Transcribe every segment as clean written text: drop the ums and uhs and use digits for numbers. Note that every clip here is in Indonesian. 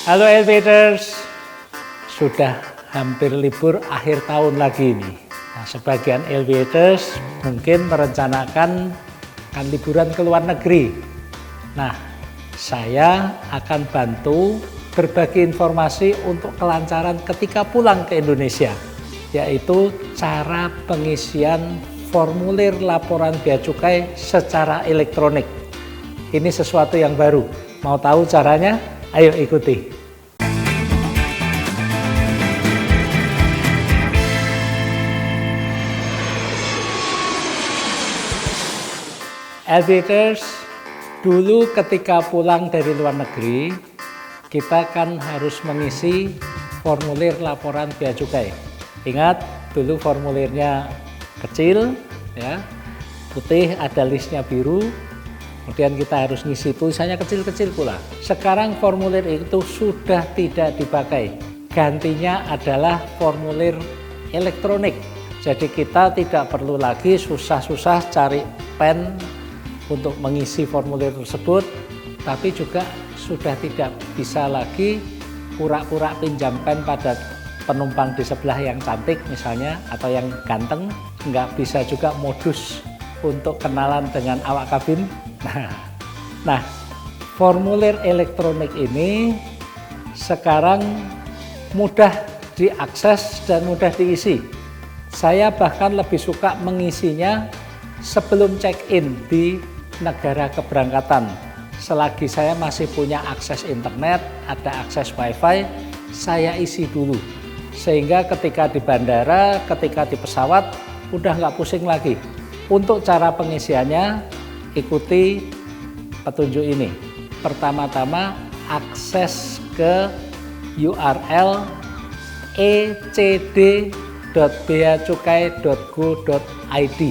Halo Elevators, sudah hampir libur akhir tahun lagi nih. Nah, sebagian Elevators mungkin merencanakan akan liburan ke luar negeri. Nah, saya akan bantu berbagi informasi untuk kelancaran ketika pulang ke Indonesia, yaitu cara pengisian formulir laporan bea cukai secara elektronik. Ini sesuatu yang baru. Mau tahu caranya? Ayo ikuti. Elevators, dulu ketika pulang dari luar negeri, kita kan harus mengisi formulir laporan bea cukai. Ingat, dulu formulirnya kecil, ya, putih, ada listnya biru, kemudian kita harus ngisi tulisannya kecil-kecil pula. Sekarang formulir itu sudah tidak dipakai, gantinya adalah formulir elektronik. Jadi kita tidak perlu lagi susah-susah cari pen untuk mengisi formulir tersebut, tapi juga sudah tidak bisa lagi pura-pura pinjam pen pada penumpang di sebelah yang cantik misalnya, atau yang ganteng. Nggak bisa juga modus untuk kenalan dengan awak kabin. Nah, formulir elektronik ini sekarang mudah diakses dan mudah diisi. Saya bahkan lebih suka mengisinya sebelum check-in di negara keberangkatan. Selagi saya masih punya akses internet, ada akses wifi, saya isi dulu. Sehingga ketika di bandara, ketika di pesawat, udah nggak pusing lagi. Untuk cara pengisiannya, ikuti petunjuk ini. Pertama-tama, akses ke URL ecd.beacukai.go.id.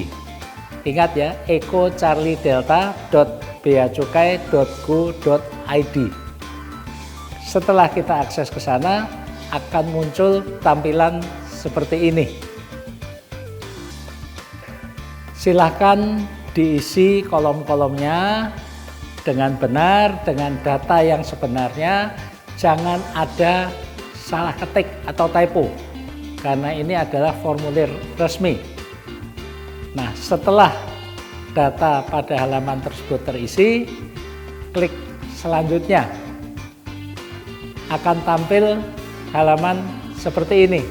Ingat ya, ecocharliedelta.beacukai.go.id. Setelah kita akses ke sana, akan muncul tampilan seperti ini. Silakan diisi kolom-kolomnya dengan benar, dengan data yang sebenarnya. Jangan ada salah ketik atau typo, karena ini adalah formulir resmi. Nah, setelah data pada halaman tersebut terisi, klik selanjutnya. Akan tampil halaman seperti ini.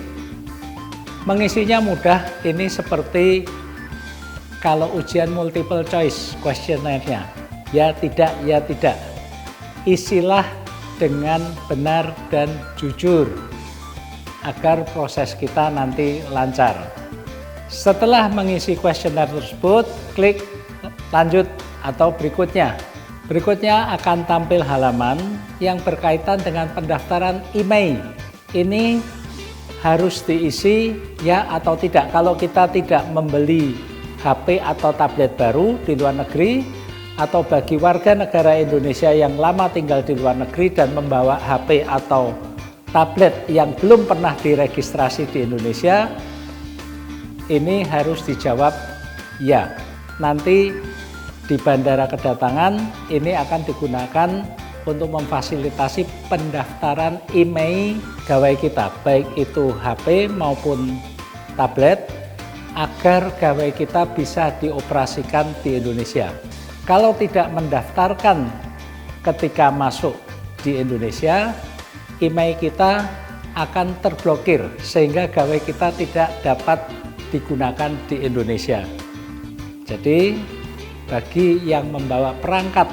Mengisinya mudah, ini seperti kalau ujian multiple choice questionnaire-nya. Ya, tidak, ya, tidak. Isilah dengan benar dan jujur, agar proses kita nanti lancar. Setelah mengisi kuesioner tersebut, klik lanjut atau berikutnya. Berikutnya akan tampil halaman yang berkaitan dengan pendaftaran IMEI. Ini harus diisi ya atau tidak. Kalau kita tidak membeli HP atau tablet baru di luar negeri, atau bagi warga negara Indonesia yang lama tinggal di luar negeri dan membawa HP atau tablet yang belum pernah diregistrasi di Indonesia, ini harus dijawab ya. Nanti di bandara kedatangan ini akan digunakan untuk memfasilitasi pendaftaran IMEI gawai kita, baik itu HP maupun tablet, agar gawai kita bisa dioperasikan di Indonesia. Kalau tidak mendaftarkan ketika masuk di Indonesia, IMEI kita akan terblokir sehingga gawai kita tidak dapat digunakan di Indonesia. Jadi bagi yang membawa perangkat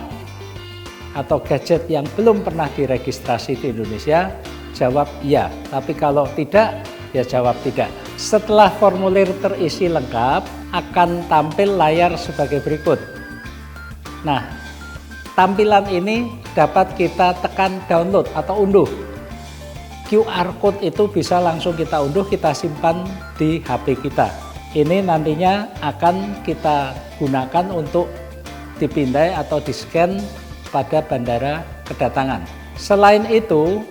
atau gadget yang belum pernah diregistrasi di Indonesia, jawab ya. Tapi kalau tidak, ya jawab tidak. Setelah formulir terisi lengkap, akan tampil layar sebagai berikut. Nah, tampilan ini dapat kita tekan download atau unduh. QR code itu bisa langsung kita unduh, kita simpan di HP kita. Ini nantinya akan kita gunakan untuk dipindai atau di-scan pada bandara kedatangan. Selain itu,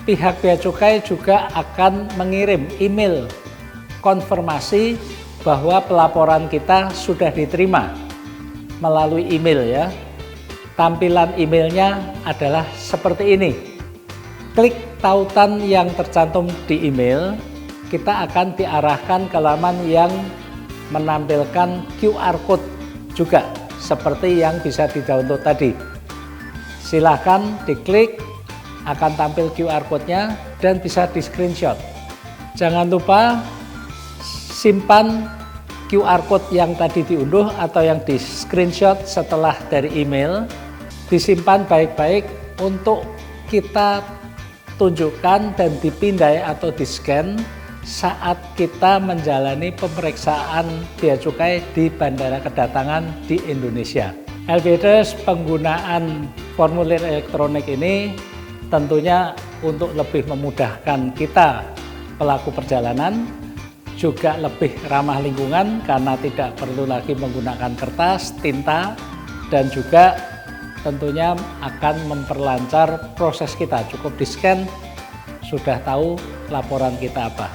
pihak Bea Cukai juga akan mengirim email konfirmasi bahwa pelaporan kita sudah diterima melalui email ya. Tampilan emailnya adalah seperti ini. klik tautan yang tercantum di email, kita akan diarahkan ke laman yang menampilkan QR Code juga, seperti yang bisa di-download tadi. Silahkan diklik, akan tampil QR Code-nya dan bisa di-screenshot. Jangan lupa simpan QR Code yang tadi diunduh atau yang di-screenshot setelah dari email, disimpan baik-baik untuk kita tunjukkan dan dipindai atau di-scan saat kita menjalani pemeriksaan bea cukai di bandara kedatangan di Indonesia. LBDes penggunaan formulir elektronik ini tentunya untuk lebih memudahkan kita pelaku perjalanan, juga lebih ramah lingkungan karena tidak perlu lagi menggunakan kertas, tinta, dan juga tentunya akan memperlancar proses kita. Cukup di-scan, sudah tahu laporan kita apa.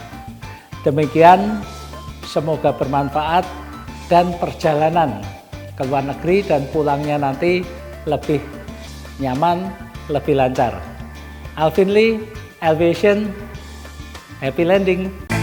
Demikian, semoga bermanfaat dan perjalanan ke luar negeri dan pulangnya nanti lebih nyaman, lebih lancar. Alvin Lee, Aviation, happy landing!